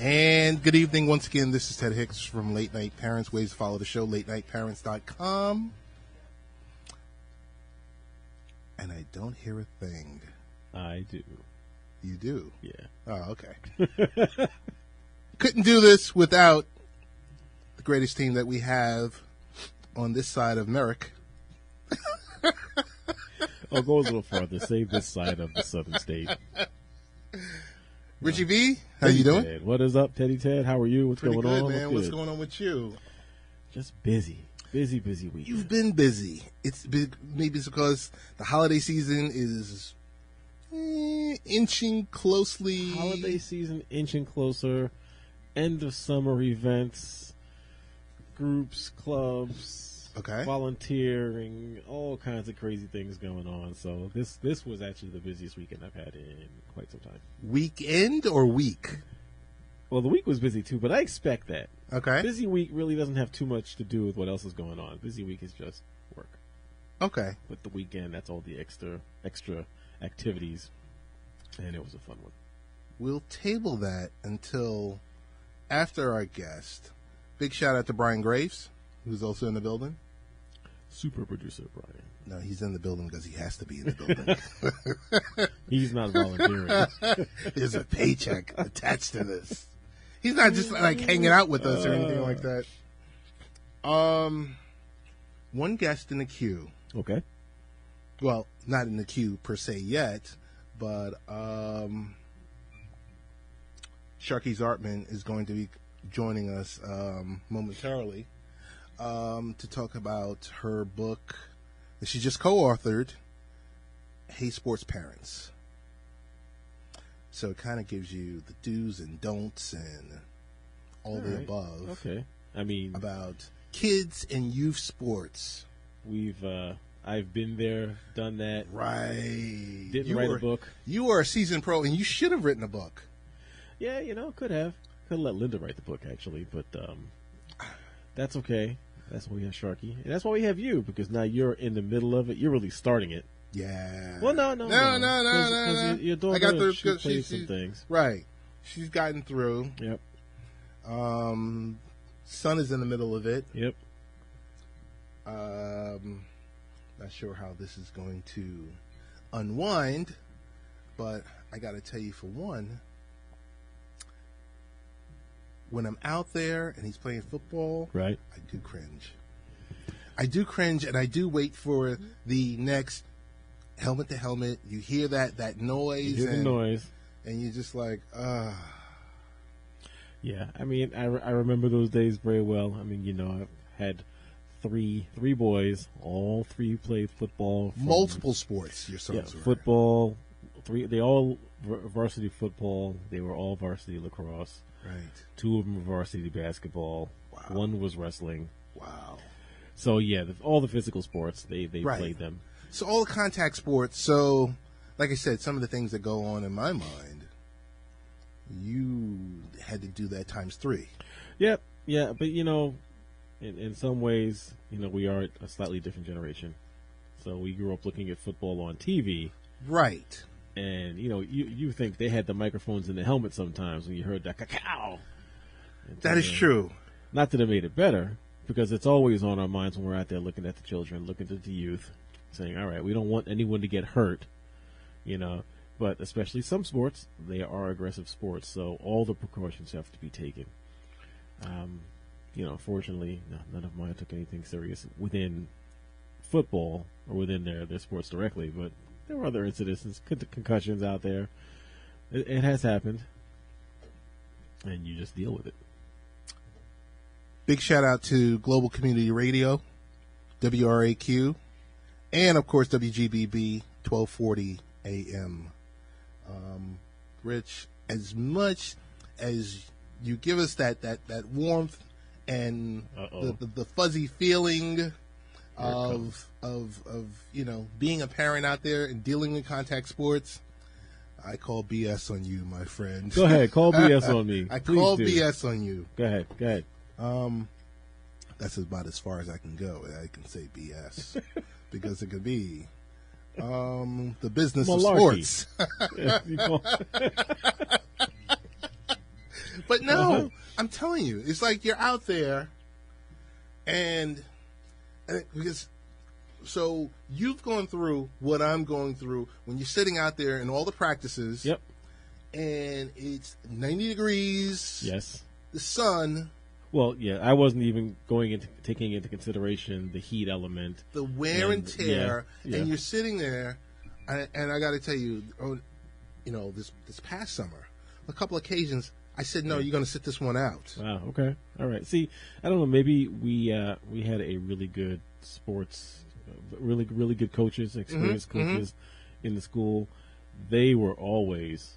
And good evening once again. This is Ted Hicks from Late Night Parents. Ways to follow the show, latenightparents.com. And I don't hear a thing. I do. You do? Yeah. Oh, okay. Couldn't do this without the greatest team that we have on this side of Merrick. I'll go a little farther. Save this side of the southern state. Richie V, how you doing? Ted. What is up, Teddy Ted? How are you? What's Pretty going good, on? man. What's going on with you? Just busy. Busy week. You've been busy. It's been, maybe it's because the holiday season is inching closely. Holiday season inching closer. End of summer events. Groups, clubs. Okay. Volunteering, all kinds of crazy things going on. So this was actually the busiest weekend I've had in quite some time. Weekend or week? Well, the week was busy too, but I expect that. Okay. Busy week really doesn't have too much to do with what else is going on. Busy week is just work. Okay. But the weekend, that's all the extra activities, and it was a fun one. We'll table that until after our guest. Big shout out to Brian Graves, who's also in the building. Super producer Brian. No, he's in the building because he has to be in the building. He's not volunteering. There's a paycheck attached to this. He's not just like hanging out with us or anything like that. One guest in the queue. Okay. Well, not in the queue per se yet, but Sharkie Zartman is going to be joining us momentarily to talk about her book that she just co-authored, Hey Sports Parents. So it kind of gives you the do's and don'ts and all the above. Okay. I mean, about kids and youth sports. I've been there, done that. Right. Didn't write a book. You are a seasoned pro, and you should have written a book. Yeah, could have. Could have let Linda write the book, actually, but that's okay. That's why we have Sharkie. And that's why we have you, because now you're in the middle of it. You're really starting it. Yeah. Well, no. No. Your daughter, I got through. she played some things. Right. She's gotten through. Yep. Son is in the middle of it. Yep. Not sure how this is going to unwind, but I got to tell you, for one, when I'm out there and he's playing football, right, I do cringe, and I do wait for the next helmet to helmet. You hear that noise. You hear the noise. And you're just like, Yeah, I mean, I remember those days very well. I mean, I've had three boys. All three played football. Multiple sports, your sons were. Football. They all varsity football. They were all varsity lacrosse. Right. 2 of them were varsity basketball. Wow. 1 was wrestling. Wow. So, yeah, all the physical sports, they played them. So all the contact sports. So, like I said, some of the things that go on in my mind, you had to do that times 3. Yep. Yeah, but, in some ways, we are a slightly different generation. So we grew up looking at football on TV. Right. And, you think they had the microphones in the helmet sometimes when you heard that caw. That is true. Not that it made it better, because it's always on our minds when we're out there looking at the children, looking at the youth, saying, all right, we don't want anyone to get hurt, But especially some sports, they are aggressive sports, so all the precautions have to be taken. Fortunately, none of mine took anything serious within football or within their sports directly, but there were other incidents, concussions out there. It has happened, and you just deal with it. Big shout out to Global Community Radio, WRAQ, and of course WGBB 1240 AM. Rich, as much as you give us that warmth and the fuzzy feeling of being a parent out there and dealing with contact sports, I call BS on you, my friend. Go ahead, call BS on me. I call BS on you. Go ahead. That's about as far as I can go. I can say BS because it could be the business Malarkey. of sports. But no, I'm telling you, it's like you're out there, and because so you've gone through what I'm going through when you're sitting out there in all the practices. Yep. And it's 90 degrees. Yes. The sun. Well, yeah, I wasn't even taking into consideration the heat element, the wear and tear, yeah. And you're sitting there, and I got to tell you, this past summer, a couple occasions, I said, no, you're going to sit this one out. Wow. Okay. All right. See, I don't know. Maybe we had a really good sports, really good coaches, experienced coaches in the school. They were always,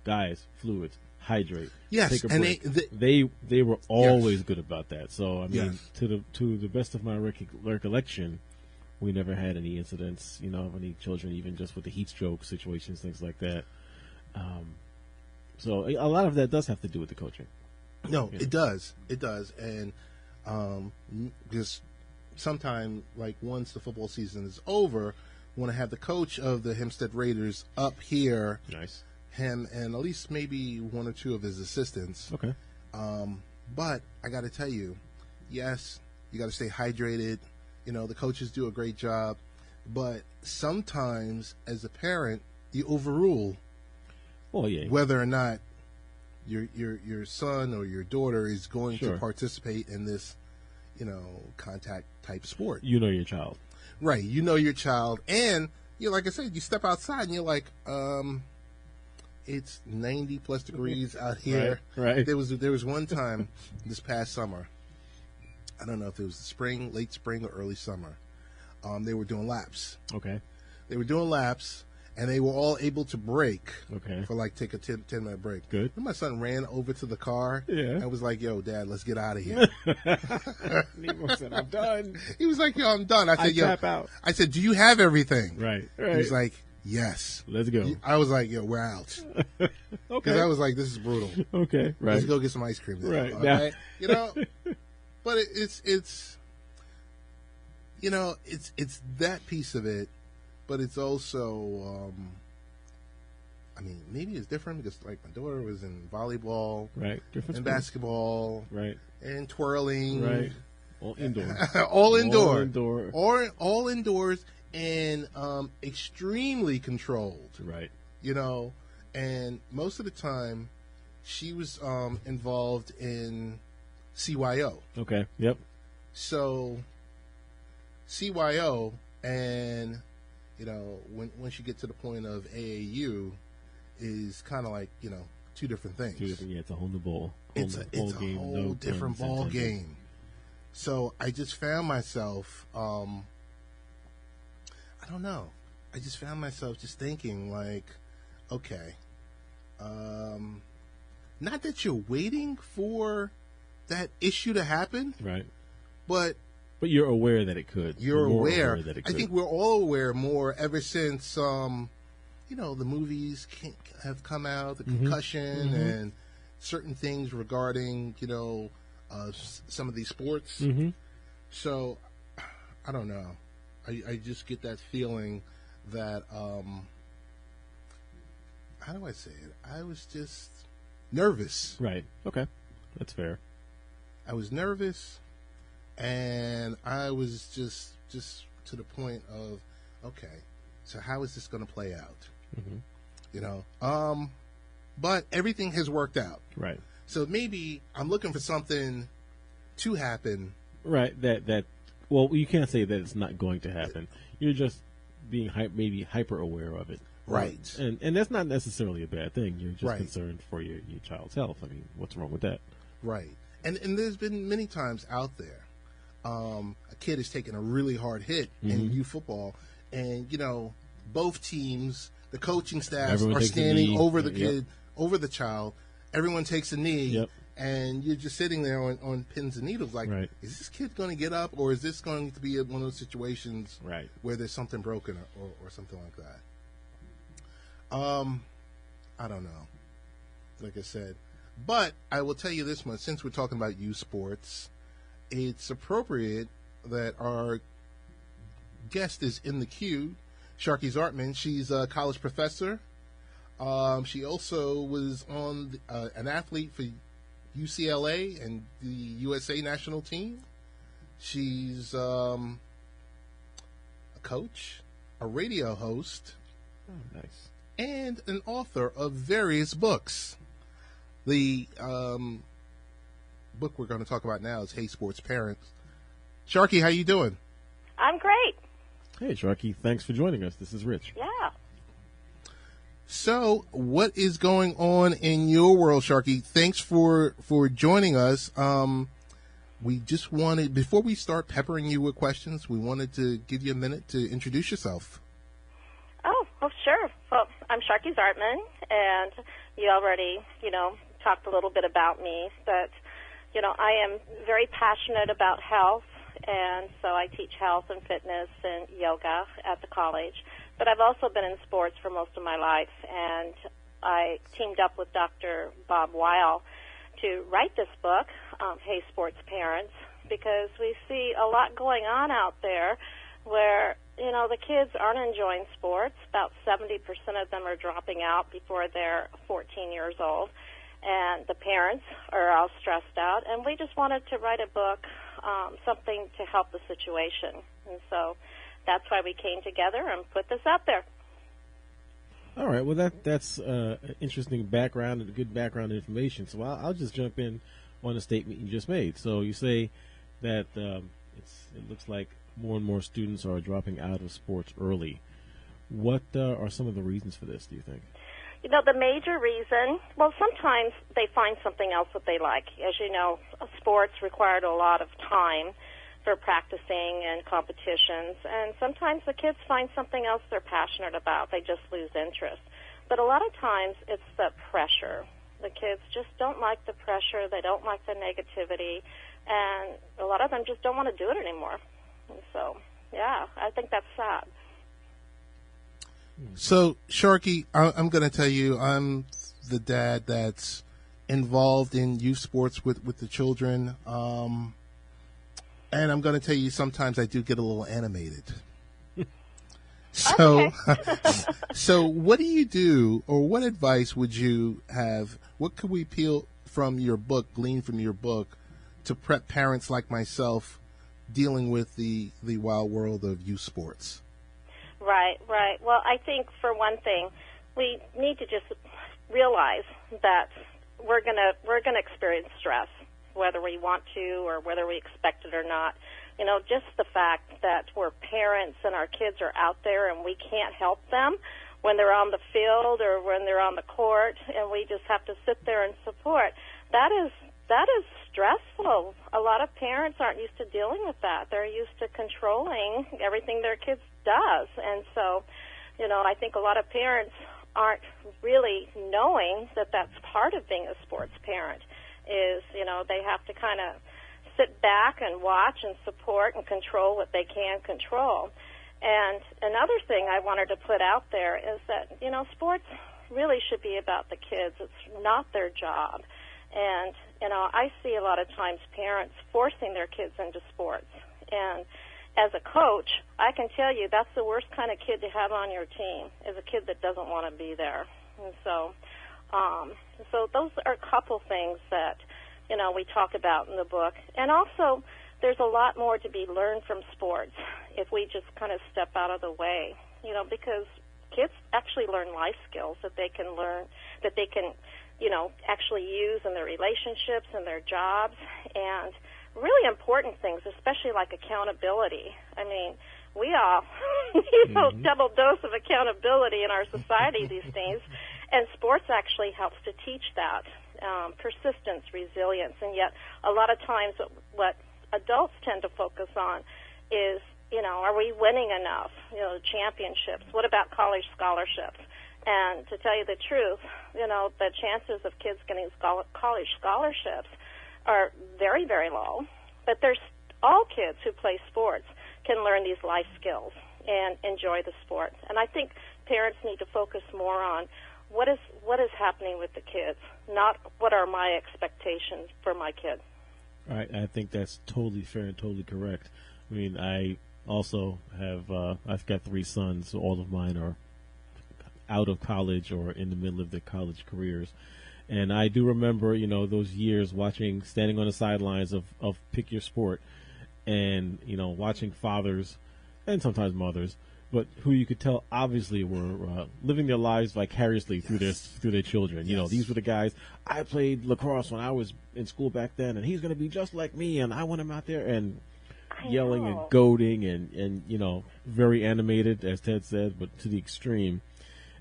guys, fluids, hydrate. Yes, take a and break. They were always yes. good about that. So I mean, yes. to the best of my recollection, we never had any incidents, of any children, even just with the heat stroke situations, things like that. So a lot of that does have to do with the coaching. No, it does, and because sometime, like once the football season is over, want to have the coach of the Hempstead Raiders up here. Nice. Him and at least maybe one or two of his assistants. Okay. But I got to tell you, yes, you got to stay hydrated. The coaches do a great job, but sometimes as a parent, you overrule. Well, yeah. Whether or not your son or your daughter is going to participate in this, contact type sport. You know your child. Right. You know your child. And, like I said, you step outside and you're like, it's 90 plus degrees out here. Right. There was one time this past summer, I don't know if it was the spring, late spring, or early summer. They were doing laps. Okay. They were doing laps, and they were all able to break. Okay. For take a 10-minute break. Good. And my son ran over to the car. Yeah. I was like, "Yo, Dad, let's get out of here." Nemo said, "I'm done." He was like, "Yo, I'm done." I said, "Yo," tap out. I said, "Do you have everything?" Right. He was like, "Yes." Let's go. I was like, "Yo, we're out." Okay. Because I was like, "This is brutal." Okay. Right. Let's go get some ice cream. Now, right. Okay. But it's it's that piece of it, but it's also maybe it's different because like my daughter was in volleyball, right, different and sports. Basketball, right, and twirling, right, all indoors, all indoors, and extremely controlled, right, and most of the time she was involved in CYO. Okay. Yep. So CYO and once you get to the point of AAU is kind of like two different things. It's a whole new ball. It's a whole different ball game. So I just found myself I don't know. I just found myself just thinking like, okay, not that you're waiting for that issue to happen, right? But you're aware that it could. You're aware that it could. I think we're all aware more ever since the movies have come out, the concussion and certain things regarding some of these sports. So I don't know. I just get that feeling that how do I say it? I was just nervous. Right. Okay. That's fair. I was nervous, and I was just to the point of, okay, so how is this going to play out? But everything has worked out. Right. So maybe I'm looking for something to happen. Right. That. Well, you can't say that it's not going to happen. You're just being maybe hyper aware of it. Right. And that's not necessarily a bad thing. You're just concerned for your child's health. I mean, what's wrong with that? Right. And there's been many times out there, a kid is taking a really hard hit in youth football, and both teams, the coaching staffs are standing over the kid, over the child. Everyone takes a knee, and you're just sitting there on pins and needles, like, is this kid going to get up, or is this going to be one of those situations where there's something broken or something like that? I don't know. Like I said. But I will tell you this much, since we're talking about youth sports, it's appropriate that our guest is in the queue, Sharkie Zartman. She's a college professor. She also was on an athlete for UCLA and the USA national team. She's a coach, a radio host, Nice. and an author of various books. The book we're going to talk about now is Hey Sports Parents. Sharkie, how you doing? I'm great. Hey, Sharkie, thanks for joining us. This is Rich. Yeah. So, what is going on in your world, Sharkie? Thanks for joining us. We just wanted, before we start peppering you with questions, we wanted to give you a minute to introduce yourself. Oh, well, sure. Well, I'm Sharkie Zartman, and you already, talked a little bit about me, but, I am very passionate about health, and so I teach health and fitness and yoga at the college. But I've also been in sports for most of my life, and I teamed up with Dr. Bob Weil to write this book, Hey Sports Parents, because we see a lot going on out there where, the kids aren't enjoying sports. About 70% of them are dropping out before they're 14 years old, and the parents are all stressed out. And we just wanted to write a book, something to help the situation. And so that's why we came together and put this out there. All right. Well, that's interesting background and good background information. So I'll just jump in on a statement you just made. So you say that it looks like more and more students are dropping out of sports early. What are some of the reasons for this, do you think? The major reason, well, sometimes they find something else that they like. As you know, sports required a lot of time for practicing and competitions, and sometimes the kids find something else they're passionate about. They just lose interest. But a lot of times it's the pressure. The kids just don't like the pressure. They don't like the negativity, and a lot of them just don't want to do it anymore. And so, yeah, I think that's sad. So, Sharkie, I'm going to tell you, I'm the dad that's involved in youth sports with the children. And I'm going to tell you, sometimes I do get a little animated. So, so what do you do, or what advice would you have? What could we glean from your book, to prep parents like myself dealing with the wild world of youth sports? Right. Well, I think for one thing, we need to just realize that we're gonna experience stress, whether we want to or whether we expect it or not. Just the fact that we're parents and our kids are out there and we can't help them when they're on the field or when they're on the court, and we just have to sit there and support. That is stressful. A lot of parents aren't used to dealing with that. They're used to controlling everything their kids does. And so, I think a lot of parents aren't really knowing that that's part of being a sports parent is, they have to kind of sit back and watch and support and control what they can control. And another thing I wanted to put out there is that, sports really should be about the kids. It's not their job. And, I see a lot of times parents forcing their kids into sports. And as a coach, I can tell you that's the worst kind of kid to have on your team, is a kid that doesn't want to be there. And so those are a couple things that, we talk about in the book. And also, there's a lot more to be learned from sports if we just kind of step out of the way, because kids actually learn life skills that they can actually use in their relationships and their jobs, and really important things, especially like accountability. I mean, we all need a double dose of accountability in our society these days, and sports actually helps to teach that, persistence, resilience, and yet a lot of times what adults tend to focus on is, are we winning enough, championships? What about college scholarships? And to tell you the truth, the chances of kids getting college scholarships are very, very low. But all kids who play sports can learn these life skills and enjoy the sport. And I think parents need to focus more on what is happening with the kids, not what are my expectations for my kid. All right, I think that's totally fair and totally correct. I mean, I also have I've got 3 sons, so all of mine are out of college or in the middle of their college careers. And I do remember, those years standing on the sidelines of pick your sport, and watching fathers and sometimes mothers, but who you could tell obviously were living their lives vicariously through their children. These were the guys. I played lacrosse when I was in school back then, and he's going to be just like me, and I want him out there, and yelling and goading and very animated, as Ted said, but to the extreme.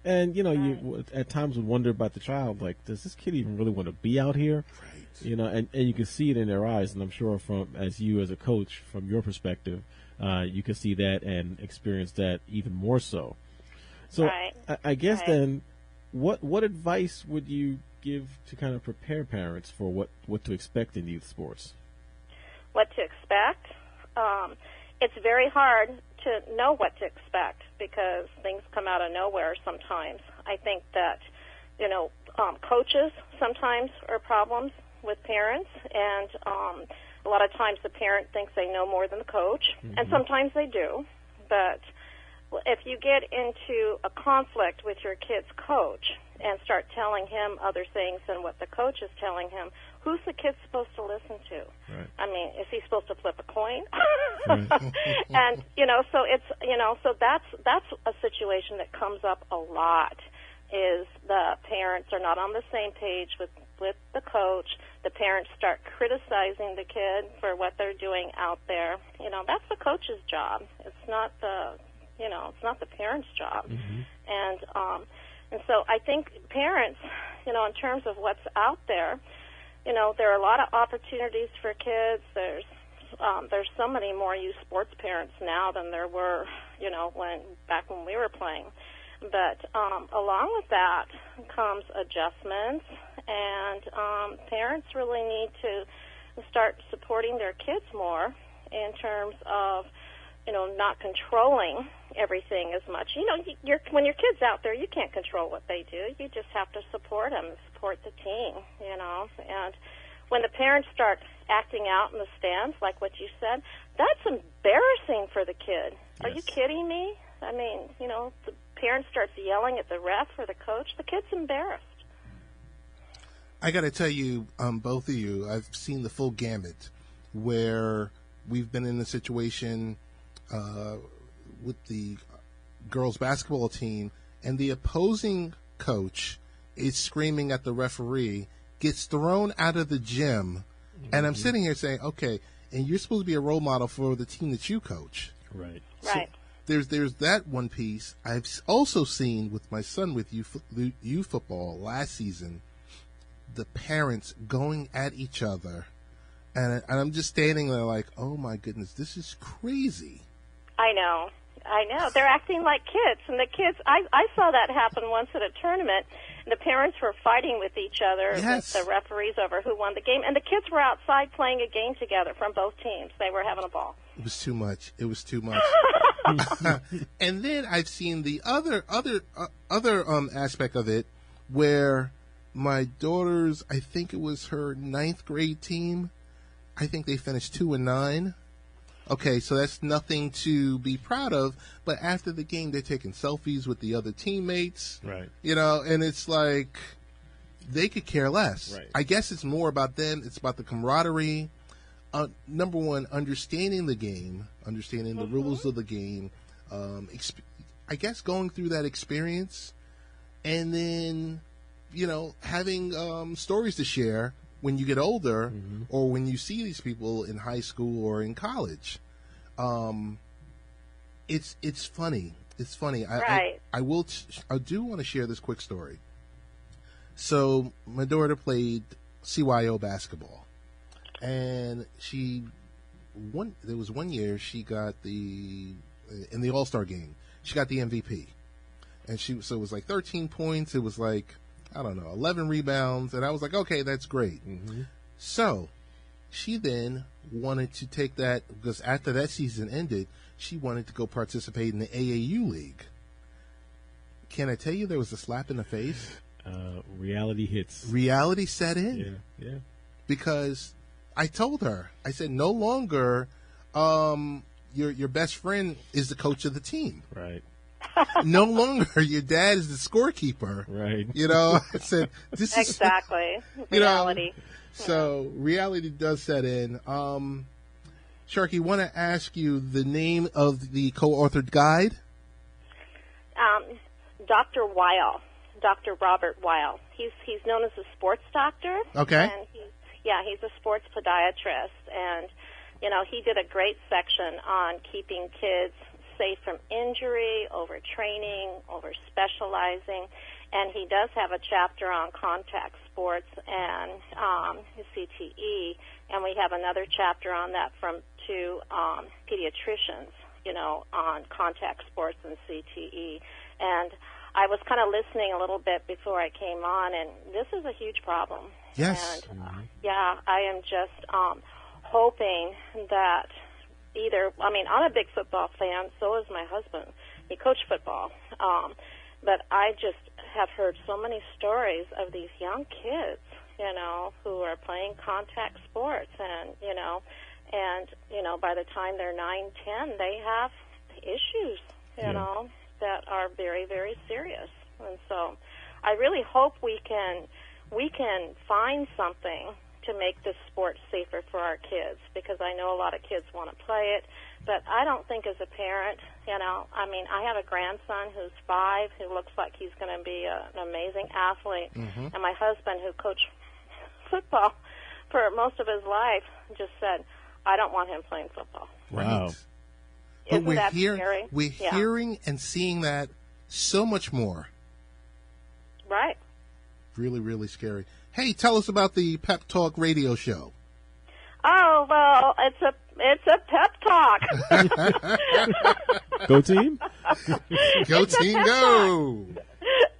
And you at times would wonder about the child, like, does this kid even really want to be out here? Right. And you can see it in their eyes, and I'm sure as a coach, from your perspective, you can see that and experience that even more so. So right. I guess then, what advice would you give to kind of prepare parents for what to expect in youth sports? What to expect? It's very hard to know what to expect because things come out of nowhere sometimes. I think that, coaches sometimes are problems with parents, and a lot of times the parent thinks they know more than the coach, and sometimes they do. But if you get into a conflict with your kid's coach and start telling him other things than what the coach is telling him, who's the kid supposed to listen to? Right. I mean, is he supposed to flip a coin? And so it's so that's a situation that comes up a lot. Is the parents are not on the same page with the coach. The parents start criticizing the kid for what they're doing out there. That's the coach's job. It's not the parent's job. And so I think parents, in terms of what's out there, there are a lot of opportunities for kids. There's so many more youth sports parents now than there were, back when we were playing. But along with that comes adjustments, and parents really need to start supporting their kids more in terms of, not controlling everything as much. When your kid's out there, you can't control what they do. You just have to support them, support the team, And when the parents start acting out in the stands, like what you said, that's embarrassing for the kid. Yes. Are you kidding me? I mean, the parent starts yelling at the ref or the coach, the kid's embarrassed. I got to tell you, both of you, I've seen the full gamut where we've been in a situation with the girls basketball team, and the opposing coach is screaming at the referee, gets thrown out of the gym, and I'm sitting here saying, okay, and you're supposed to be a role model for the team that you coach. Right. So right. There's that one piece. I've also seen with my son with youth football last season, the parents going at each other, and I'm just standing there like, oh my goodness, this is crazy. I know. They're acting like kids, and the kids. I saw that happen once at a tournament. And the parents were fighting with each other, yes, with the referees over who won the game, and the kids were outside playing a game together from both teams. They were having a ball. It was too much. And then I've seen the other aspect of it, where my daughter's, I think it was her 9th grade team, I think they finished 2-9. Okay, so that's nothing to be proud of, but after the game, they're taking selfies with the other teammates. Right. And it's like they could care less. Right. I guess it's more about them. It's about the camaraderie. Number one, understanding the game, understanding the rules of the game, I guess going through that experience, and then, having stories to share when you get older, or when you see these people in high school or in college. It's funny. It's funny. Right. I do want to share this quick story. So my daughter played CYO basketball, and there was one year she got in the All-Star game, she got the MVP. And so it was like 13 points. It was like, I don't know, 11 rebounds. And I was like, okay, that's great. So she then wanted to take that, because after that season ended, she wanted to go participate in the AAU league. Can I tell you there was a slap in the face? Reality hits. Reality set in. Yeah. Because I told her, I said, no longer your best friend is the coach of the team. Right. no longer your dad is the scorekeeper. Right. You know, I said, this is... Exactly. You Reality. know, so reality does set in. Sharkie, want to ask you the name of the co-authored guide? Dr. Weil, Dr. Robert Weil. He's known as a sports doctor. Okay. And he's a sports podiatrist, and you know, he did a great section on keeping kids safe from injury, overtraining, over specializing, and he does have a chapter on contact sports and CTE, and we have another chapter on that from two pediatricians, you know, on contact sports and CTE. And I was kind of listening a little bit before I came on, and this is a huge problem. Yes. And I am just hoping that I'm a big football fan, so is my husband. He coached football. But I just have heard so many stories of these young kids, you know, who are playing contact sports, and by the time they're 9, 10, they have issues, you know, that are very, very serious. And so I really hope we can find something to make this sport safer for our kids, because I know a lot of kids want to play it, but I don't think as a parent, you know, I have a grandson who's 5 who looks like he's going to be an amazing athlete, and my husband, who coached football for most of his life, just said, I don't want him playing football. Wow. But Isn't that scary? We're hearing and seeing that so much more. Right. Really, really scary. Hey, tell us about the Pep Talk radio show. Oh, well, it's a pep talk. Go team. Go team, go.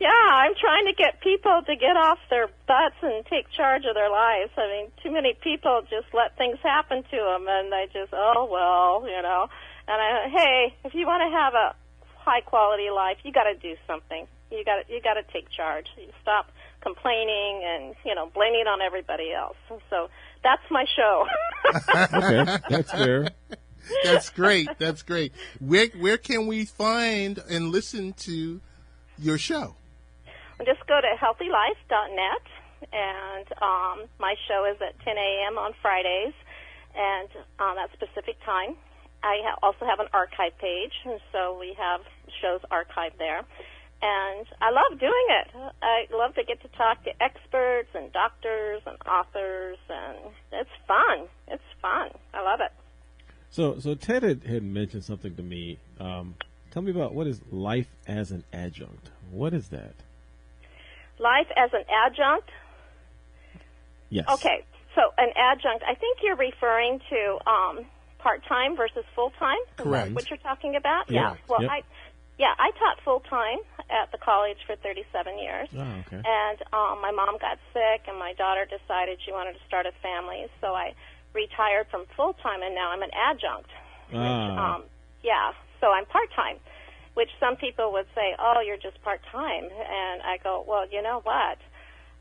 Yeah, I'm trying to get people to get off their butts and take charge of their lives. I mean, too many people just let things happen to them, and they just, you know. And hey, if you want to have a high quality life, you got to do something. You got to take charge. You stop complaining and, you know, blaming it on everybody else. So that's my show. Okay, that's fair. That's great. That's great. Where can we find and listen to your show? Just go to healthylife.net, and my show is at 10 a.m. on Fridays, and that specific time. I also have an archive page, and so we have shows archived there. And I love doing it. I love to get to talk to experts and doctors and authors, and it's fun. It's fun. I love it. So Ted had mentioned something to me. Tell me about what is life as an adjunct. What is that? Life as an adjunct? Yes. Okay, so an adjunct, I think you're referring to part-time versus full-time? Correct. Is that what you're talking about? Yeah. Well, Yep. I taught full-time at the college for 37 years. Oh, okay. And my mom got sick, and my daughter decided she wanted to start a family, so I retired from full-time, and now I'm an adjunct. So I'm part-time, which some people would say, oh, you're just part-time. And I go, well, you know what?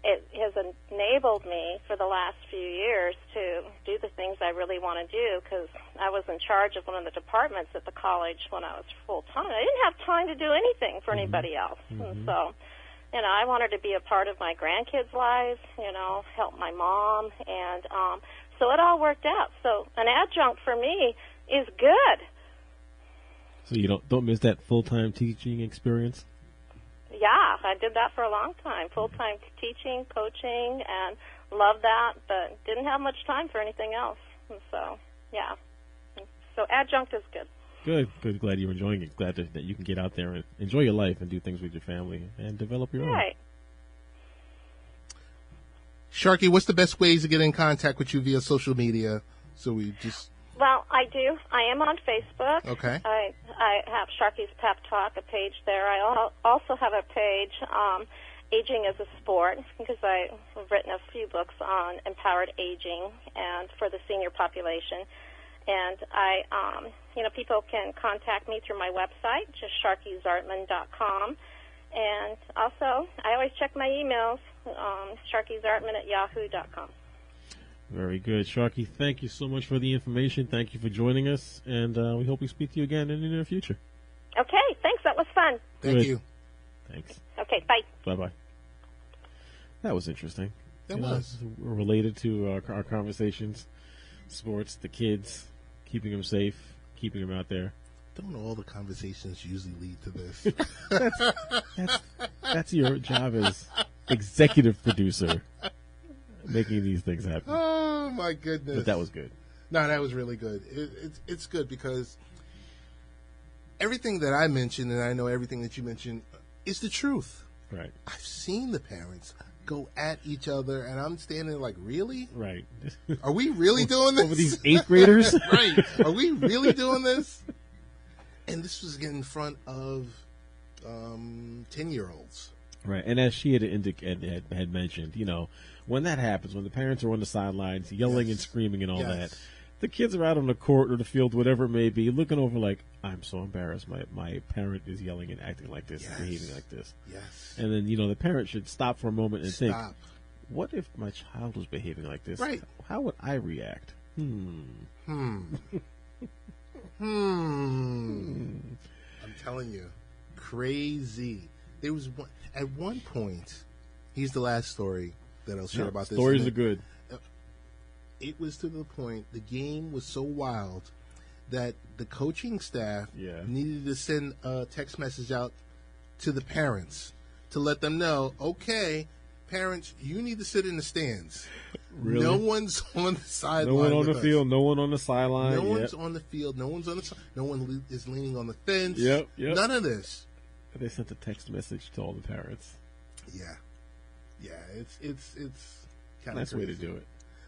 It has enabled me for the last few years to do the things I really want to do, because I was in charge of one of the departments at the college when I was full-time. I didn't have time to do anything for anybody else. And so, you know, I wanted to be a part of my grandkids' lives, you know, help my mom, and so it all worked out. So an adjunct for me is good. So you don't miss that full-time teaching experience? Yeah, I did that for a long time, full-time teaching, coaching, and loved that, but didn't have much time for anything else. And so, yeah. So adjunct is good. Good. Glad you're enjoying it. Glad that you can get out there and enjoy your life and do things with your family and develop your own. Right. Sharkie, what's the best ways to get in contact with you via social media? So we just... Well, I do. I am on Facebook. Okay. I have Sharkie's Pep Talk, a page there. I also have a page, Aging as a Sport, because I've written a few books on empowered aging and for the senior population. And people can contact me through my website, just SharkieZartman.com. And also, I always check my emails, SharkieZartman@yahoo.com. Very good. Sharkie, thank you so much for the information. Thank you for joining us, and we hope we speak to you again in the near future. Okay, thanks. That was fun. Thank Good. you. Thanks. Okay, bye. Bye-bye. That was interesting. That was. Related to our conversations, sports, the kids, keeping them safe, keeping them out there. Don't all the conversations usually lead to this? That's your job as executive producer, making these things happen. Oh, my goodness. But that was good. No, that was really good. It's good because everything that I mentioned, and I know everything that you mentioned, is the truth. Right. I've seen the parents go at each other, and I'm standing there like, really? Right. Are we really doing this? Over these 8th graders? Right. Are we really doing this? And this was in front of 10-year-olds. Right. And as she had mentioned, you know, when that happens, when the parents are on the sidelines yelling and screaming and all that, the kids are out on the court or the field, whatever it may be, looking over like, I'm so embarrassed. My parent is yelling and acting like this and behaving like this. Yes. And then, you know, the parent should stop for a moment and think, what if my child was behaving like this? Right. How would I react? I'm telling you, crazy. There was one, at one point, here's the last story that I'll share about this. Stories are good. It was to the point, the game was so wild that the coaching staff needed to send a text message out to the parents to let them know, okay, parents, you need to sit in the stands. Really? No one's on the sideline. No one on the field. No one on the sideline. No one's on the field. No one's on the. No one is leaning on the fence. Yep. None of this. They sent a text message to all the parents. Yeah. It's kind of nice way to do it.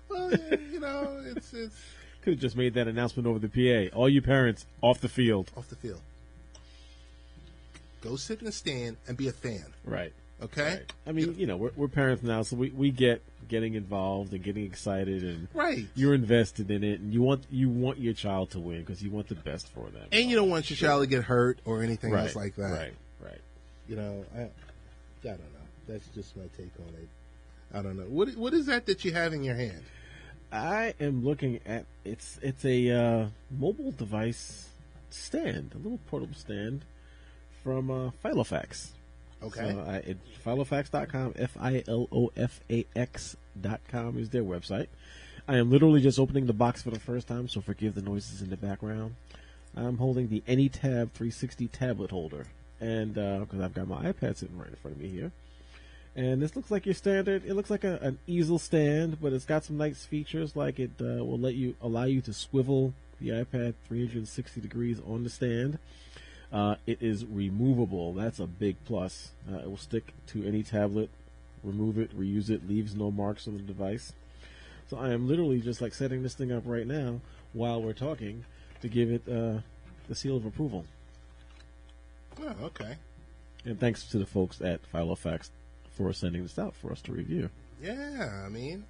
Well, yeah, you know, it's could have just made that announcement over the PA. All you parents off the field. Off the field. Go sit in the stand and be a fan. Right. Okay. Right. I mean, you know, we're parents now, so we get getting involved and getting excited, and you're invested in it, and you want your child to win because you want the best for them. And you don't want your child to get hurt or anything else like that. Right. You know, I don't know. That's just my take on it. I don't know. What is that you have in your hand? I am looking at it's a mobile device stand, a little portable stand from FiloFax. Okay. So it's FiloFax.com, FiloFax.com is their website. I am literally just opening the box for the first time, so forgive the noises in the background. I'm holding the ENiTab360 tablet holder, and because I've got my iPad sitting right in front of me here. And this looks like your standard. It looks like an easel stand, but it's got some nice features, like it will allow you to swivel the iPad 360 degrees on the stand. It is removable. That's a big plus. It will stick to any tablet. Remove it, reuse it, leaves no marks on the device. So I am literally just like setting this thing up right now while we're talking to give it the seal of approval. Oh, okay. And thanks to the folks at FiloFax for sending this out for us to review. Yeah, I mean,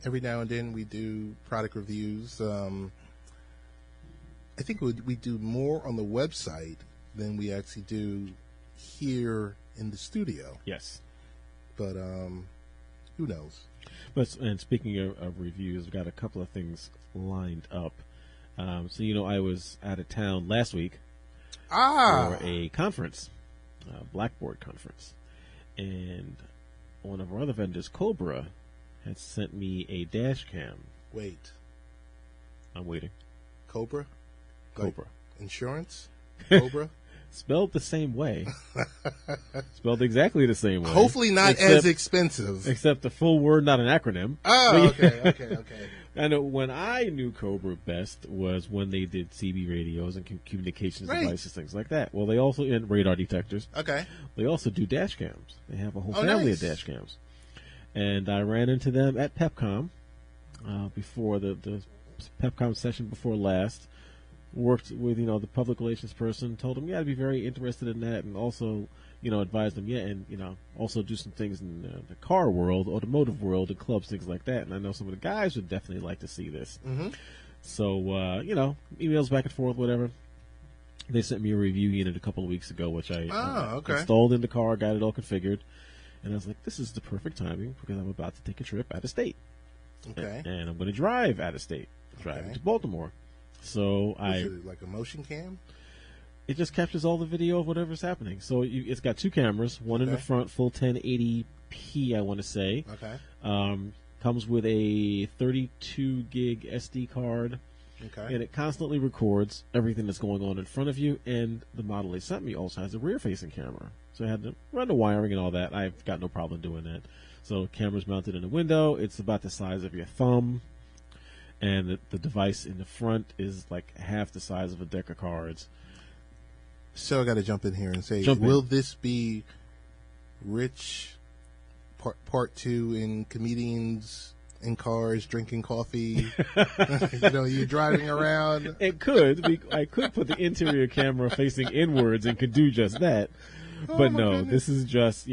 every now and then we do product reviews. I think we do more on the website than we actually do here in the studio. Yes. But who knows? And speaking of reviews, we've got a couple of things lined up. So, you know, I was out of town last week for a conference, Blackboard conference. And one of our other vendors, Cobra, had sent me a dash cam. Wait. I'm waiting. Cobra? Cobra. Like insurance? Cobra? Spelled the same way. Spelled exactly the same way. Hopefully not as expensive. Except the full word, not an acronym. Oh, okay. I know when I knew Cobra best was when they did CB radios and communications devices, things like that. Well, they also, and radar detectors. Okay. They also do dash cams. They have a whole family of dash cams. And I ran into them at PepCom before the PepCom session before last. Worked with, the public relations person, told him, I'd be very interested in that, and also, advised him, and, also do some things in the car world, automotive world, and clubs, things like that. And I know some of the guys would definitely like to see this. Mm-hmm. So, emails back and forth, whatever. They sent me a review unit a couple of weeks ago, which I installed in the car, got it all configured. And I was like, this is the perfect timing because I'm about to take a trip out of state. Okay. And I'm going to drive out of state, driving to Baltimore. So Is it like a motion cam? it just captures all the video of whatever's happening. So it's got 2 cameras, one in the front, full 1080p, I want to say. Okay. Comes with a 32 gig SD card. Okay. And it constantly records everything that's going on in front of you. And the model they sent me also has a rear-facing camera. So I had to run the wiring and all that. I've got no problem doing that. So camera's mounted in the window. It's about the size of your thumb. And the device in the front is like half the size of a deck of cards. So I got to jump in here and say, will this be Rich part 2 in comedians in cars drinking coffee? You're driving around. It could. I could put the interior camera facing inwards and could do just that. But no, goodness. This is just,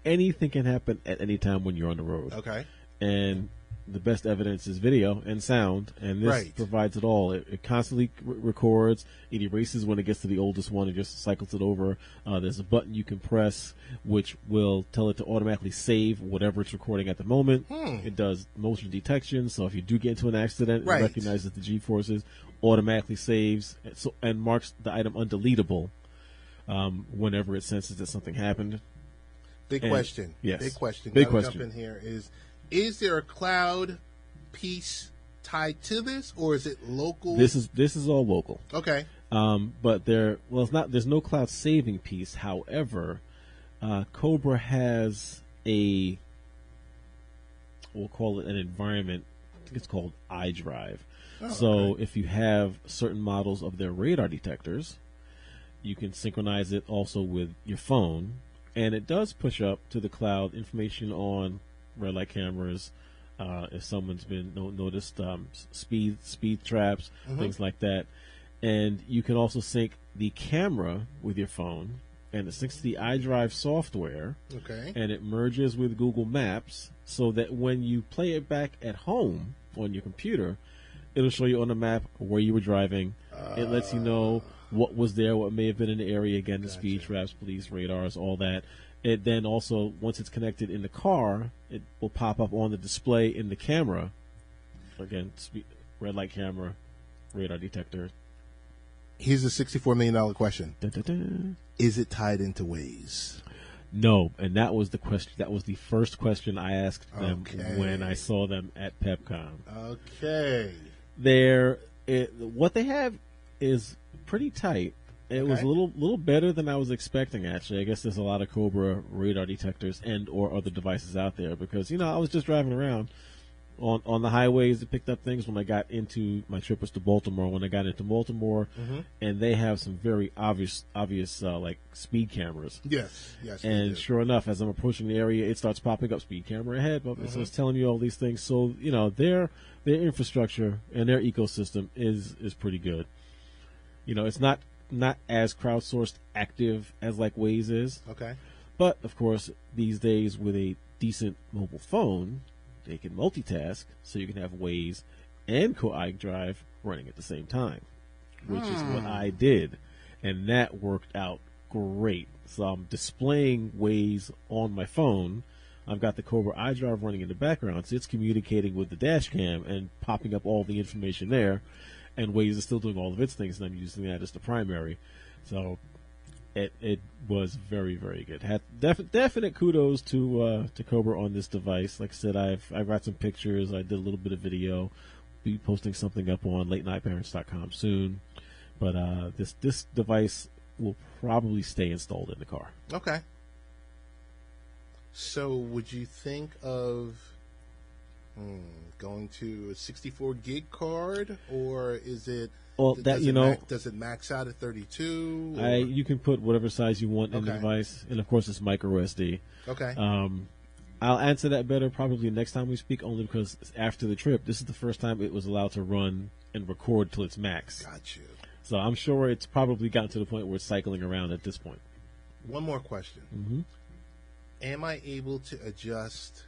anything can happen at any time when you're on the road. Okay. And the best evidence is video and sound, and this provides it all. It constantly records. It erases when it gets to the oldest one. It just cycles it over. There's a button you can press, which will tell it to automatically save whatever it's recording at the moment. It does motion detection, so if you do get into an accident, it recognizes the G-forces, automatically saves, and marks the item undeletable whenever it senses that something happened. Big question. Yes. Big question. Big question. Jump in here is there a cloud piece tied to this, or is it local? This is all local. Okay. But it's not. There's no cloud saving piece. However, Cobra has we'll call it an environment. I think it's called iDrive. So if you have certain models of their radar detectors, you can synchronize it also with your phone, and it does push up to the cloud information on red light cameras, if someone's been noticed, speed traps, things like that. And you can also sync the camera with your phone, and it syncs to the iDrive software. Okay. And it merges with Google Maps, so that when you play it back at home on your computer, it'll show you on the map where you were driving. It lets you know what was there, what may have been in the area, again, the speed traps, police radars, all that. It then also, once it's connected in the car, it will pop up on the display in the camera. Again, red light camera, radar detector. Here's a $64 million question. Dun, dun, dun. Is it tied into Waze? No, and that was the question. That was the first question I asked them when I saw them at PepCon. Okay. What they have is pretty tight. It was a little better than I was expecting, actually. I guess there's a lot of Cobra radar detectors and or other devices out there because, I was just driving around on the highways that picked up things when I got into my trip was to Baltimore. When I got into Baltimore, and they have some very obvious like speed cameras. Yes. And sure enough, as I'm approaching the area, it starts popping up speed camera ahead. So it's telling you all these things. So their infrastructure and their ecosystem is pretty good. It's not as crowdsourced active as like Waze is. Okay. But of course, these days with a decent mobile phone, they can multitask, so you can have Waze and iDrive running at the same time, which is what I did, and that worked out great. So I'm displaying Waze on my phone. I've got the Cobra iDrive running in the background, so it's communicating with the dash cam and popping up all the information there. And Waze is still doing all of its things, and I'm using that as the primary. So it was very, very good. Had definite kudos to Cobra on this device. Like I said, I've got some pictures. I did a little bit of video. Be posting something up on latenightparents.com soon. But this device will probably stay installed in the car. Okay. So would you think of going to a 64 gig card, or is it? Well, does it max out at 32? You can put whatever size you want in the device, and of course it's micro SD. Okay. I'll answer that better probably next time we speak, only because after the trip, this is the first time it was allowed to run and record till its max. Got you. So I'm sure it's probably gotten to the point where it's cycling around at this point. One more question. Mm-hmm. Am I able to adjust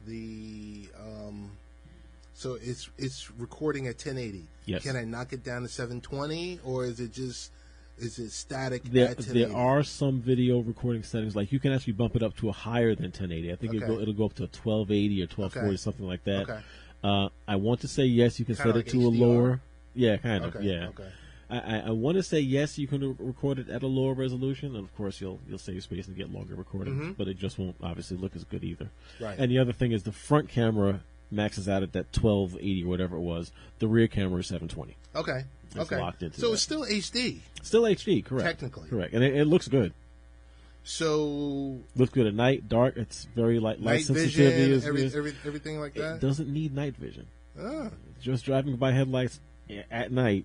the so it's recording at 1080? Yes. Can I knock it down to 720, or is it static at 1080? There are some video recording settings, like you can actually bump it up to a higher than 1080. I think it'll go up to 1280 or 1240, something like that. Okay. I want to say yes, you can set it to a lower. Yeah, kind of. Yeah. Okay. I want to say yes, you can record it at a lower resolution, and of course you'll save space and get longer recordings, but it just won't obviously look as good either. Right. And the other thing is the front camera maxes out at that 1280 or whatever it was. The rear camera is 720. Okay. It's okay. locked into so that. it's still HD. Still HD, correct? Technically, correct, and it looks good. So Looks good at night, dark. It's very light night sensitivity. vision, everything like that. It doesn't need night vision. Ah. Just driving by headlights at night,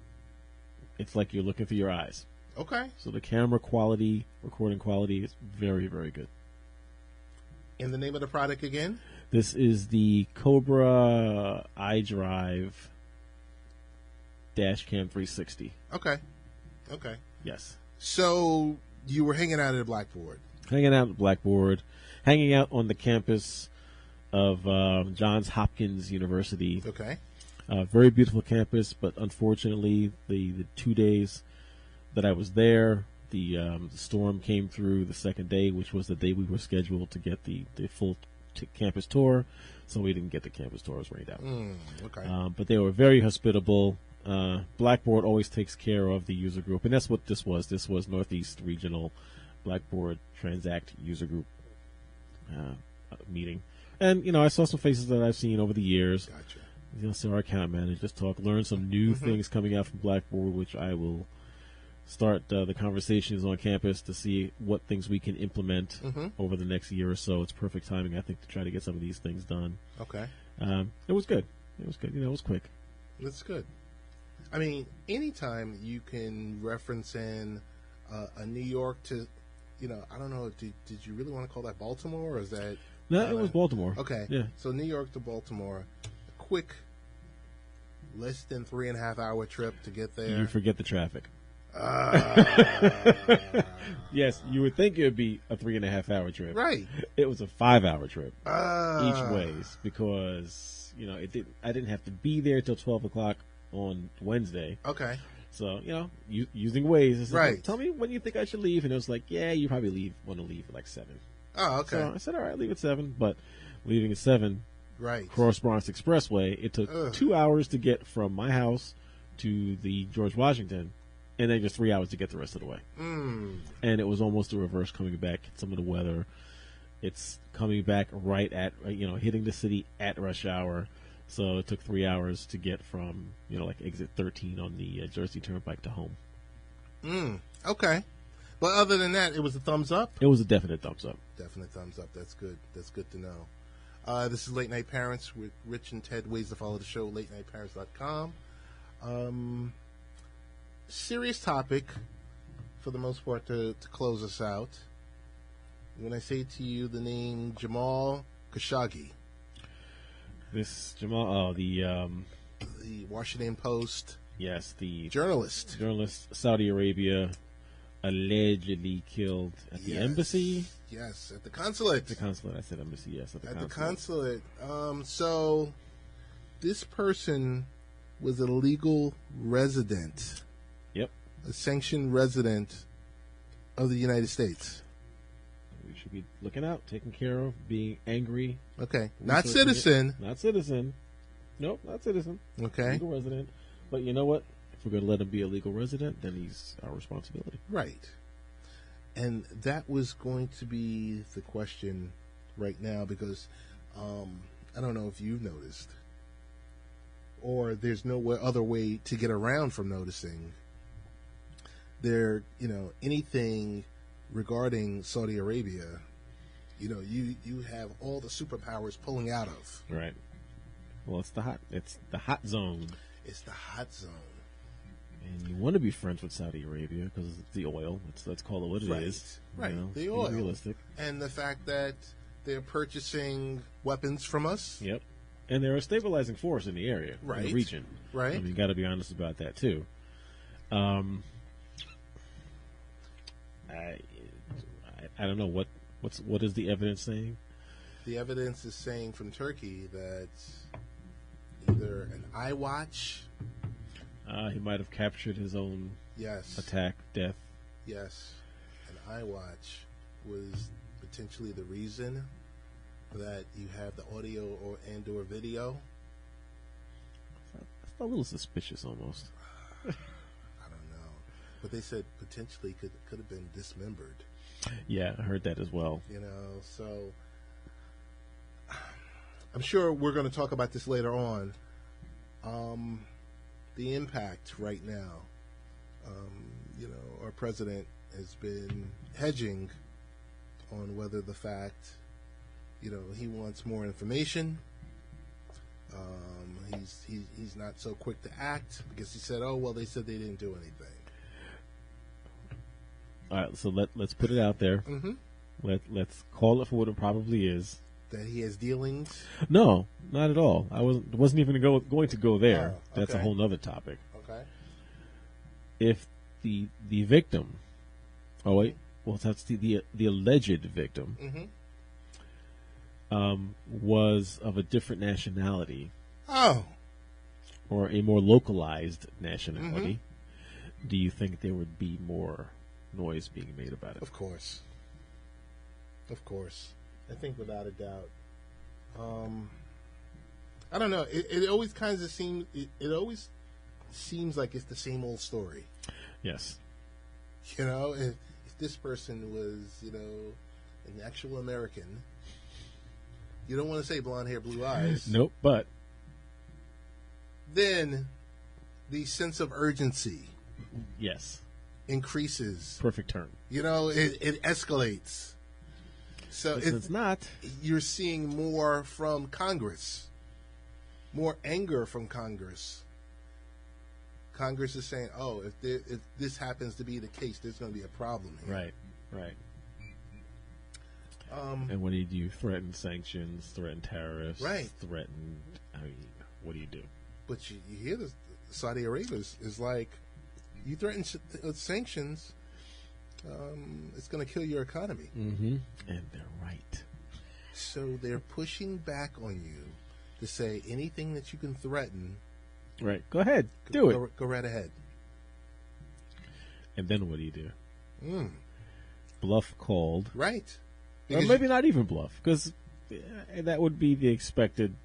it's like you're looking through your eyes. Okay. So the camera quality, recording quality is very, very good. And the name of the product again? This is the Cobra iDrive Dashcam 360. Okay. Okay. Yes. So you were hanging out at a Blackboard. Hanging out at Blackboard, hanging out on the campus of Johns Hopkins University. Okay. Very beautiful campus, but unfortunately, the 2 days that I was there, the storm came through the second day, which was the day we were scheduled to get the full campus tour, so we didn't get the campus tour. It was rained out. Okay. But they were very hospitable. Blackboard always takes care of the user group, and that's what this was. This was Northeast Regional Blackboard Transact user group meeting. And, I saw some faces that I've seen over the years. Gotcha. So our account manager, just learn some new things coming out from Blackboard, which I will start the conversations on campus to see what things we can implement over the next year or so. It's perfect timing, I think, to try to get some of these things done. Okay. It was good. It was good. It was quick. That's good. I mean, anytime you can reference in a New York to, I don't know, did you really want to call that Baltimore, or is that... No, it was Baltimore. Okay. Yeah. So New York to Baltimore, a quick, less than 3.5 hour trip to get there. You forget the traffic. Yes, you would think it would be a 3.5 hour trip. Right. It was a 5 hour trip each ways because I didn't have to be there till 12 o'clock on Wednesday. Okay. So using Waze, it's right. Like, tell me when you think I should leave, and it was like, yeah, you probably want to leave at like 7. Oh, okay. So I said, all right, leave at 7, but leaving at 7. Right. Cross Bronx Expressway. It took 2 hours to get from my house to the George Washington, and then just 3 hours to get the rest of the way. And it was almost a reverse coming back. Some of the weather, it's coming back right at hitting the city at rush hour. So it took 3 hours to get from like exit 13 on the Jersey Turnpike to home. Okay. But other than that, it was a thumbs up? It was a definite thumbs up. Definite thumbs up. That's good. That's good to know. This is Late Night Parents with Rich and Ted. Ways to follow the show, latenightparents.com. Serious topic, for the most part, to close us out. When I say to you the name Jamal Khashoggi. This Jamal, the Washington Post. Yes, the journalist, Saudi Arabia, allegedly killed at the embassy. Yes, at the consulate. The consulate. I said embassy. Yes, at the consulate. So this person was a legal resident. Yep. A sanctioned resident of the United States. We should be looking out, taking care of, being angry. Okay. Not citizen. Not citizen. Nope, not citizen. Okay. Legal resident. But you know what? If we're going to let him be a legal resident, then he's our responsibility. Right. And that was going to be the question right now because I don't know if you've noticed or there's no other way to get around from noticing. There, anything regarding Saudi Arabia, you have all the superpowers pulling out of. Right. Well, it's the hot zone. It's the hot zone. And you want to be friends with Saudi Arabia because it's the oil. Let's call it what it is. Right. The oil. Realistic. And the fact that they're purchasing weapons from us. Yep. And they're a stabilizing force in the area, in the region. Right. I mean, you got to be honest about that too. I don't know what is the evidence saying. The evidence is saying from Turkey that either an iWatch. He might have captured his own attack, death. Yes. An iWatch was potentially the reason that you have the audio or video. That's a little suspicious almost. I don't But they said potentially could have been dismembered. Yeah, I heard that as well. So I'm sure we're going to talk about this later on. The impact right now, our president has been hedging on whether the fact, he wants more information. He's not so quick to act because he said, "Oh well, they said they didn't do anything." All right, so let's put it out there. Mm-hmm. Let's call it for what it probably is. That he has dealings. No, not at all. I wasn't even going to go there. Oh, That's a okay. whole other topic. Okay. If the victim, that's the alleged victim, Mm-hmm. Was of a different nationality. Oh. Or a more localized nationality, do you think there would be more noise being made about it? Of course. I think without a doubt. I don't know. It always kind of seems. It always seems like it's the same old story. Yes. If this person was, an actual American, you don't want to say blonde hair, blue eyes. Nope. But then the sense of urgency. Yes. Increases. Perfect term. It escalates. So it's not. You're seeing more from Congress, more anger from Congress. Congress is saying, "Oh, if this happens to be the case, there's going to be a problem here." Right. And when you threaten sanctions, threaten tariffs, right? What do you do? But you hear this, Saudi Arabia is like, you threaten sanctions. It's going to kill your economy. Mm-hmm. And they're right. So they're pushing back on you to say anything that you can threaten. Right. Go ahead. Do it. Go right ahead. And then what do you do? Bluff called. Right. Or maybe not even bluff, because that would be the expected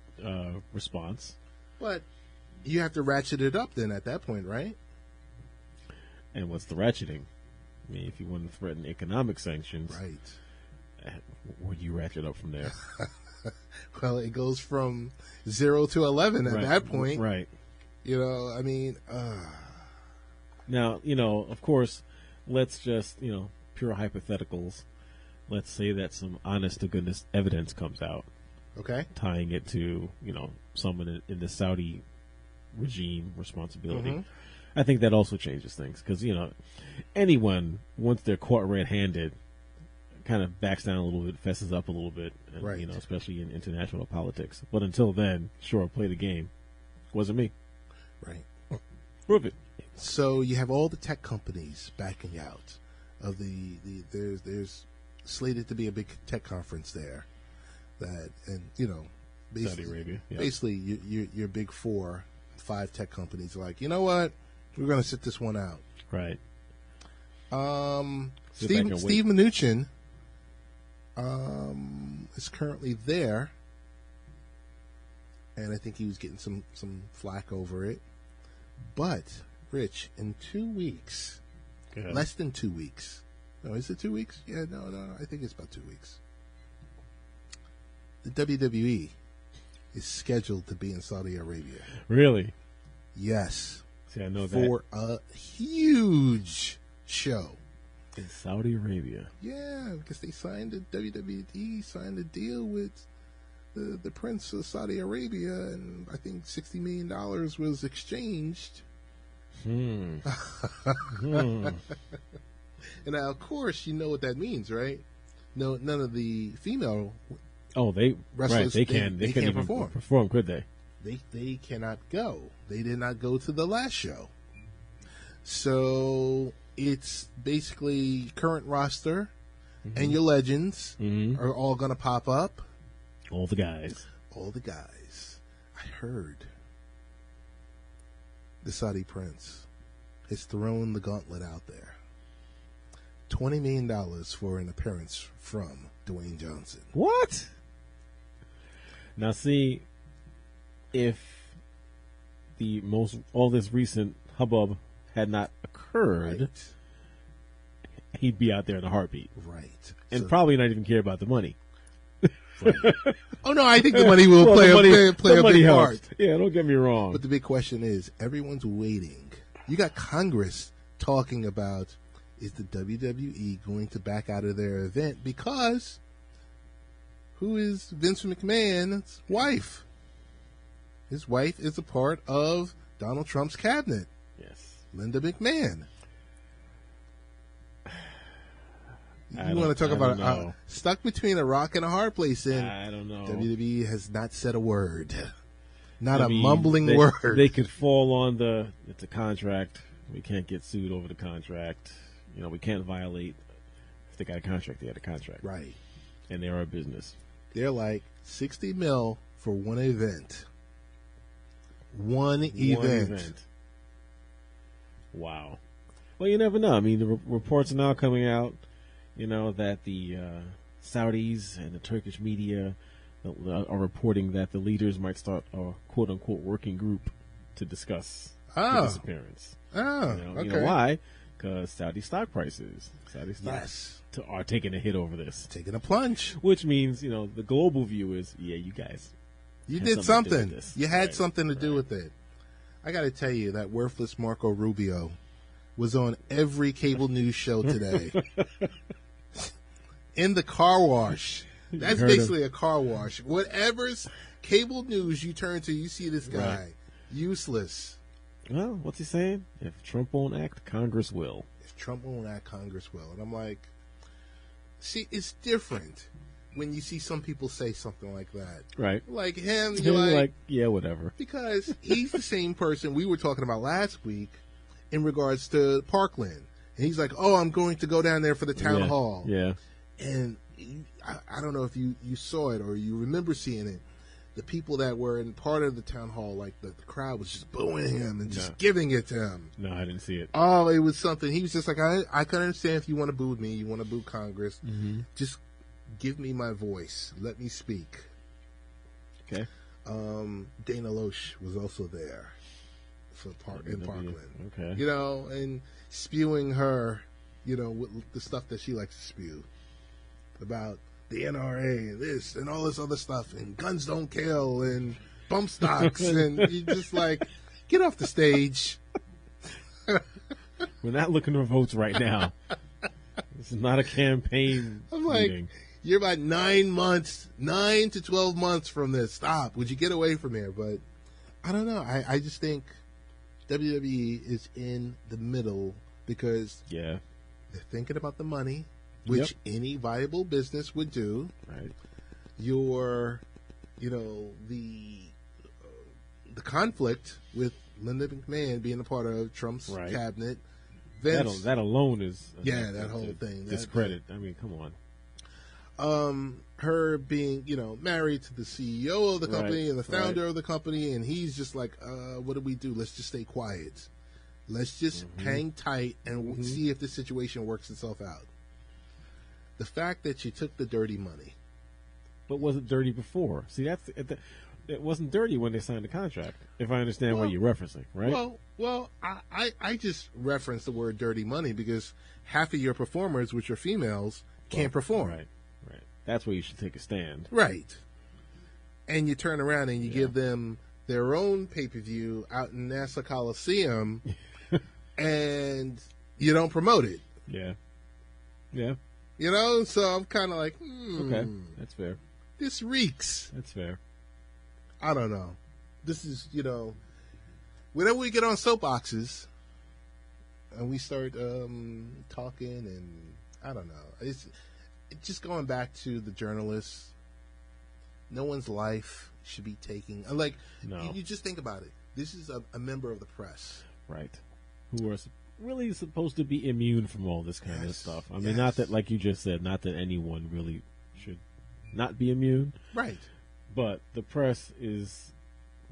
response. But you have to ratchet it up then at that point, right? And what's the ratcheting? I mean, if you want to threaten economic sanctions, right? Where do you ratchet up from there? Well, it goes from 0 to 11 at that point, right? I mean, now of course, let's just pure hypotheticals. Let's say that some honest to goodness evidence comes out, okay, tying it to someone in the Saudi regime responsibility. I think that also changes things because, anyone, once they're caught red-handed, kind of backs down a little bit, fesses up a little bit, and, right. Especially in international politics. But until then, sure, play the game. Wasn't me. Right. Prove it. So you have all the tech companies backing out of there's slated to be a big tech conference there Saudi Arabia. Yeah. Basically, your big 4, 5 tech companies are like, you know what? We're going to sit this one out. Right. Steve Mnuchin is currently there, and I think he was getting some flack over it. But, Rich, in 2 weeks, less than 2 weeks. No, is it 2 weeks? Yeah, no, I think it's about 2 weeks. The WWE is scheduled to be in Saudi Arabia. Really? Yes. See, I know for a huge show in Saudi Arabia. Yeah, because they signed WWE signed a deal with the Prince of Saudi Arabia, and I think $60 million was exchanged. And now, of course, you know what that means, right? No, none of the female. Wrestlers, they can't even perform, could they? They cannot go. They did not go to the last show. So it's basically current roster and your legends are all going to pop up. All the guys. I heard the Saudi Prince has thrown the gauntlet out there. $20 million for an appearance from Dwayne Johnson. What? Now, see, if all this recent hubbub had not occurred, Right. he'd be out there in a heartbeat. Right. And So- probably not even care about the money. Right. Oh no, I think the money will Well, play the money- a the money big helps. part. Yeah, don't get me wrong. But the big question is, everyone's waiting. You got Congress talking about, is the WWE going to back out of their event because who is Vince McMahon's wife? His wife is a part of Donald Trump's cabinet, Yes. Linda McMahon. I You want to talk don't about know. stuck between a rock and a hard place, and I don't know. WWE has not said a word. Not I a mean, mumbling word. They could fall on it's a contract. We can't get sued over the contract. We can't violate. If they got a contract, they had a contract. Right. And they are a business. They're like $60 million for one event. One event. Wow. Well, you never know. I mean, the reports are now coming out, that the Saudis and the Turkish media are reporting that the leaders might start a quote-unquote working group to discuss the disappearance. Oh, You okay. know why? Because Saudi stock prices, Saudi stocks Yes. are taking a hit over this. Taking a plunge. Which means, the global view is, yeah, you guys. You had did something to do something. with this. You had Right, something to do right. with it. I got to tell you, that worthless Marco Rubio was on every cable news show today. In the car wash. That's heard basically a car wash. Whatever's cable news you turn to, you see this guy. Right. Useless. Well, what's he saying? If Trump won't act, Congress will. If Trump won't act, Congress will. And I'm like, see, it's different when you see some people say something like that. Right. Like him, You're you're like, yeah, whatever. because he's the same person we were talking about last week in regards to Parkland. And he's like, oh, I'm going to go down there for the town Yeah, hall. Yeah. And I don't know if you saw it or you remember seeing it. The people that were in part of the town hall, like the crowd was just booing him and just giving it to him. No, I didn't see it. Oh, it was something. He was just like, I can understand if you want to boo me, you want to boo Congress. Mm-hmm. Just give me my voice. Let me speak. Okay. Dana Loesch was also there for in Parkland. Okay. And spewing her, with the stuff that she likes to spew about the NRA and this and all this other stuff and guns don't kill and bump stocks and you just like, get off the stage. We're not looking for votes right now. This is not a campaign I'm like, meeting. you're about 9 to 12 months from this. Stop. Would you get away from here? But I don't know. I just think WWE is in the middle because Yeah. they're thinking about the money, which any viable business would do. Right. Your, the conflict with Linda McMahon being a part of Trump's Right. cabinet. That, Vince, that alone is that whole thing. Discredit. I mean, come on. Her being, married to the CEO of the company Right, and the founder of the company, and he's just like, what do we do? Let's just stay quiet. Let's just hang tight and see if the situation works itself out. The fact that she took the dirty money. But was it dirty before? See, it wasn't dirty when they signed the contract. If I understand what you're referencing, right? Well, I just referenced the word dirty money because half of your performers, which are females, can't perform. Right. That's where you should take a stand. Right. And you turn around and you give them their own pay-per-view out in Nassau Coliseum and you don't promote it. Yeah. So I'm kind of like, Okay, that's fair. This reeks. That's fair. I don't know. This is, whenever we get on soapboxes and we start talking and I don't know. It's just going back to the journalists. No one's life should be taking. Like, No. you just think about it. This is a member of the press. Right. Who are really supposed to be immune from all this kind of stuff. I mean, Yes. not that, like you just said, not that anyone really should not be immune. Right. But the press is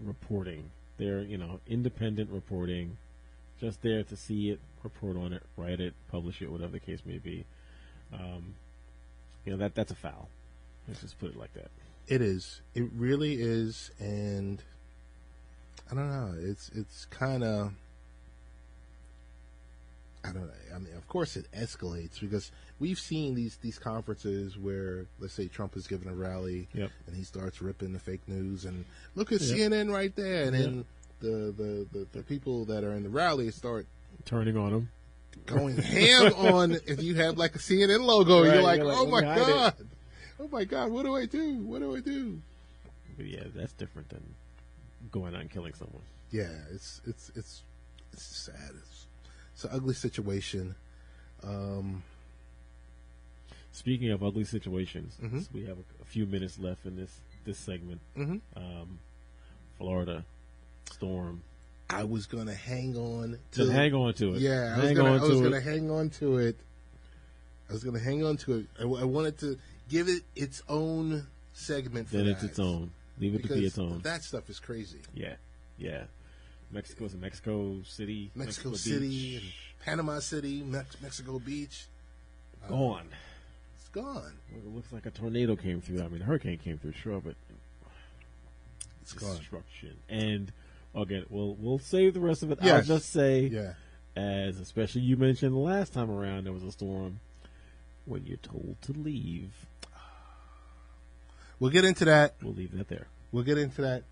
reporting. They're, independent reporting, just there to see it, report on it, write it, publish it, whatever the case may be. That's a foul. Let's just put it like that. It is. It really is. And I don't know. It's kind of, I don't know. I mean, of course it escalates because we've seen these conferences where, let's say, Trump is giving a rally, and he starts ripping the fake news, and look at CNN right there, and then the people that are in the rally start turning on him, going ham on if you have like a CNN logo. Right, you're like, oh my god, what do I do? But yeah, that's different than going out and killing someone. Yeah, it's sad. It's an ugly situation. Speaking of ugly situations, so we have a few minutes left in this segment. Florida storm. I was gonna hang on to it. Yeah, I was gonna hang on to it. I wanted to give it its own segment. It's its own. Leave it to be its own. That stuff is crazy. Yeah. Mexico City, and Panama City, Mexico Beach. Gone. It's gone. Well, it looks like a tornado came through. I mean, a hurricane came through, sure, but it's gone. Destruction. And again, we'll save the rest of it. Yes. I'll just say, as especially you mentioned the last time around, there was a storm. When you're told to leave, we'll get into that. We'll leave that there. We'll get into that.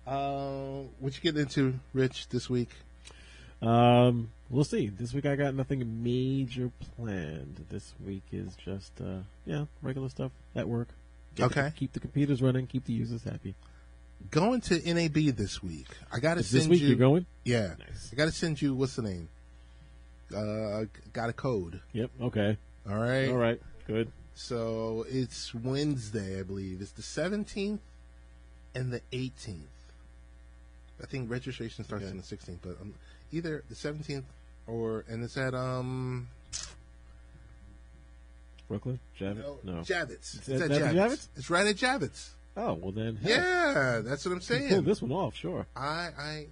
What you getting into, Rich, this week? We'll see. This week I got nothing major planned. This week is just regular stuff at work. Keep the computers running, keep the users happy. Going to NAB this week. I gotta send this week you. You're going? Yeah. Nice. I gotta send you. What's the name? Got a code. Yep. Okay. All right. Good. So it's Wednesday, I believe. It's the 17th and the 18th. I think registration starts on the 16th, but either the 17th and it's at Brooklyn? Javits? No. Javits. It's at Javits? It's right at Javits. Oh, well then. Yeah, that's what I'm saying. Pull this one off, sure. I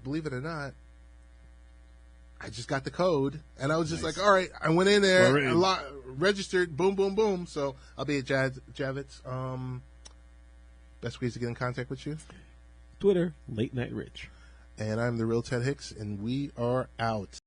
believe it or not, I just got the code, and I was just like, all right, I went in there, registered, boom, boom, boom. So I'll be at Javits. Best ways to get in contact with you? Twitter, Late Night Rich. And I'm the real Ted Hicks, and we are out.